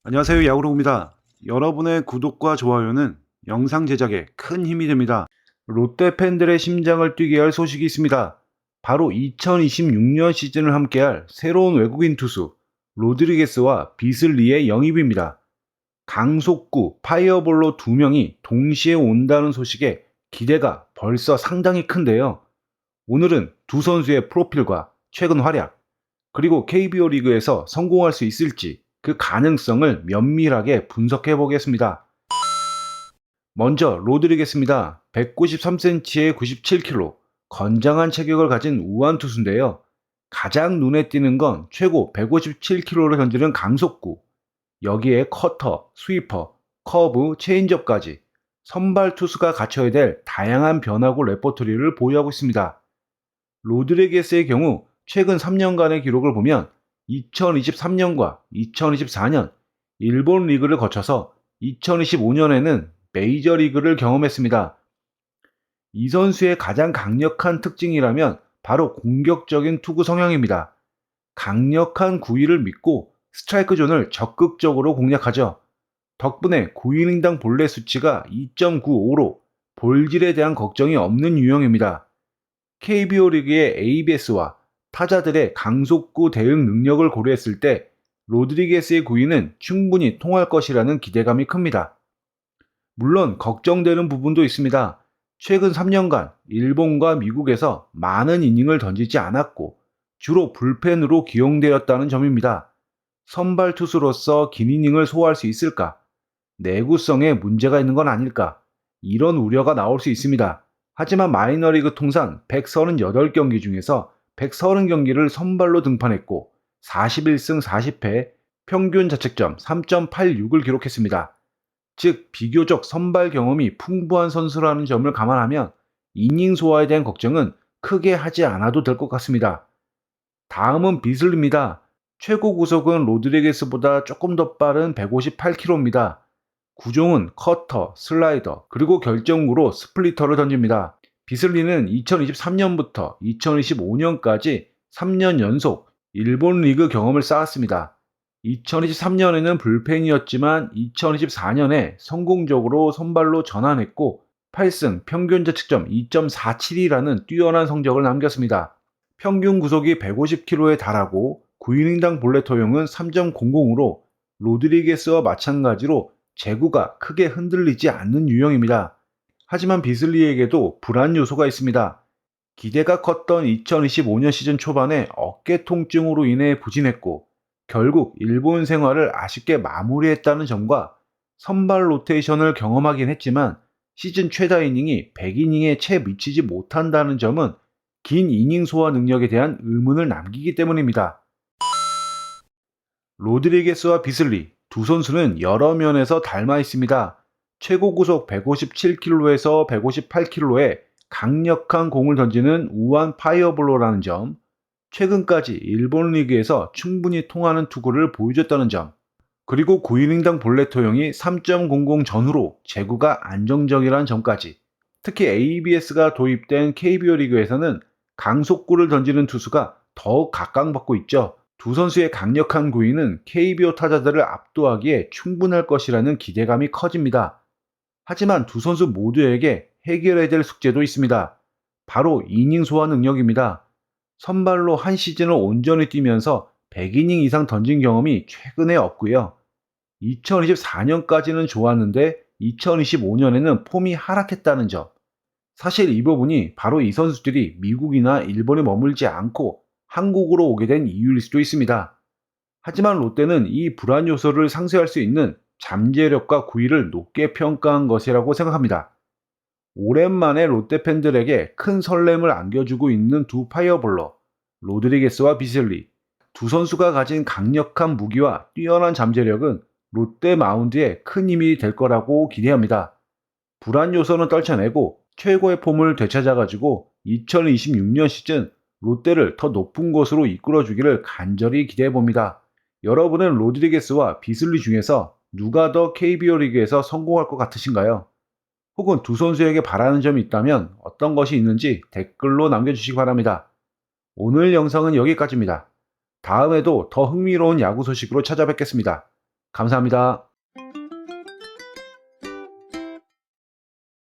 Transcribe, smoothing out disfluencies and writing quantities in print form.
안녕하세요. 야구로입니다. 여러분의 구독과 좋아요는 영상 제작에 큰 힘이 됩니다. 롯데 팬들의 심장을 뛰게 할 소식이 있습니다. 바로 2026년 시즌을 함께할 새로운 외국인 투수 로드리게스와 비슬리의 영입입니다. 강속구 파이어볼로 두 명이 동시에 온다는 소식에 기대가 벌써 상당히 큰데요. 오늘은 두 선수의 프로필과 최근 활약, 그리고 KBO 리그에서 성공할 수 있을지 그 가능성을 면밀하게 분석해 보겠습니다. 먼저 로드리게스입니다. 193cm에 97kg, 건장한 체격을 가진 우완 투수인데요. 가장 눈에 띄는 건 최고 157kg를 던지는 강속구, 여기에 커터, 스위퍼, 커브, 체인지업까지 선발 투수가 갖춰야 될 다양한 변화구 레퍼토리를 보유하고 있습니다. 로드리게스의 경우 최근 3년간의 기록을 보면 2023년과 2024년 일본 리그를 거쳐서 2025년에는 메이저리그를 경험했습니다. 이 선수의 가장 강력한 특징이라면 바로 공격적인 투구 성향입니다. 강력한 구위를 믿고 스트라이크 존을 적극적으로 공략하죠. 덕분에 9이닝당 볼넷 수치가 2.95로 볼질에 대한 걱정이 없는 유형입니다. KBO 리그의 ABS와 타자들의 강속구 대응 능력을 고려했을 때 로드리게스의 구위는 충분히 통할 것이라는 기대감이 큽니다. 물론 걱정되는 부분도 있습니다. 최근 3년간 일본과 미국에서 많은 이닝을 던지지 않았고 주로 불펜으로 기용되었다는 점입니다. 선발 투수로서 긴 이닝을 소화할 수 있을까? 내구성에 문제가 있는 건 아닐까? 이런 우려가 나올 수 있습니다. 하지만 마이너리그 통산 138경기 중에서 130경기를 선발로 등판했고 41승 40패, 평균 자책점 3.86을 기록했습니다. 즉 비교적 선발 경험이 풍부한 선수라는 점을 감안하면 이닝 소화에 대한 걱정은 크게 하지 않아도 될 것 같습니다. 다음은 비슬리입니다. 최고 구속은 로드리게스보다 조금 더 빠른 158km입니다. 구종은 커터, 슬라이더, 그리고 결정구로 스플리터를 던집니다. 비슬리는 2023년부터 2025년까지 3년 연속 일본 리그 경험을 쌓았습니다. 2023년에는 불펜이었지만 2024년에 성공적으로 선발로 전환했고 8승 평균 자책점 2.47이라는 뛰어난 성적을 남겼습니다. 평균 구속이 150km에 달하고 9이닝당 볼넷 허용은 3.00으로 로드리게스와 마찬가지로 제구가 크게 흔들리지 않는 유형입니다. 하지만 비슬리에게도 불안 요소가 있습니다. 기대가 컸던 2025년 시즌 초반에 어깨 통증으로 인해 부진했고 결국 일본 생활을 아쉽게 마무리했다는 점과 선발 로테이션을 경험하긴 했지만 시즌 최다 이닝이 100이닝에 채 미치지 못한다는 점은 긴 이닝 소화 능력에 대한 의문을 남기기 때문입니다. 로드리게스와 비슬리 두 선수는 여러 면에서 닮아 있습니다. 최고 구속 157km에서 158km에 강력한 공을 던지는 우완 파이어볼로라는 점, 최근까지 일본 리그에서 충분히 통하는 투구를 보여줬다는 점, 그리고 9이닝당 볼넷 허용이 3.00 전후로 제구가 안정적이라는 점까지, 특히 ABS가 도입된 KBO 리그에서는 강속구를 던지는 투수가 더욱 각광받고 있죠. 두 선수의 강력한 구위는 KBO 타자들을 압도하기에 충분할 것이라는 기대감이 커집니다. 하지만 두 선수 모두에게 해결해야 될 숙제도 있습니다. 바로 이닝 소화 능력입니다. 선발로 한 시즌을 온전히 뛰면서 100이닝 이상 던진 경험이 최근에 없고요. 2024년까지는 좋았는데 2025년에는 폼이 하락했다는 점. 사실 이 부분이 바로 이 선수들이 미국이나 일본에 머물지 않고 한국으로 오게 된 이유일 수도 있습니다. 하지만 롯데는 이 불안 요소를 상쇄할 수 있는 잠재력과 구위를 높게 평가한 것이라고 생각합니다. 오랜만에 롯데 팬들에게 큰 설렘을 안겨주고 있는 두 파이어볼러, 로드리게스와 비슬리. 두 선수가 가진 강력한 무기와 뛰어난 잠재력은 롯데 마운드에 큰 힘이 될 거라고 기대합니다. 불안 요소는 떨쳐내고 최고의 폼을 되찾아가지고 2026년 시즌 롯데를 더 높은 곳으로 이끌어주기를 간절히 기대해봅니다. 여러분은 로드리게스와 비슬리 중에서 누가 더 KBO 리그에서 성공할 것 같으신가요? 혹은 두 선수에게 바라는 점이 있다면 어떤 것이 있는지 댓글로 남겨주시기 바랍니다. 오늘 영상은 여기까지입니다. 다음에도 더 흥미로운 야구 소식으로 찾아뵙겠습니다. 감사합니다.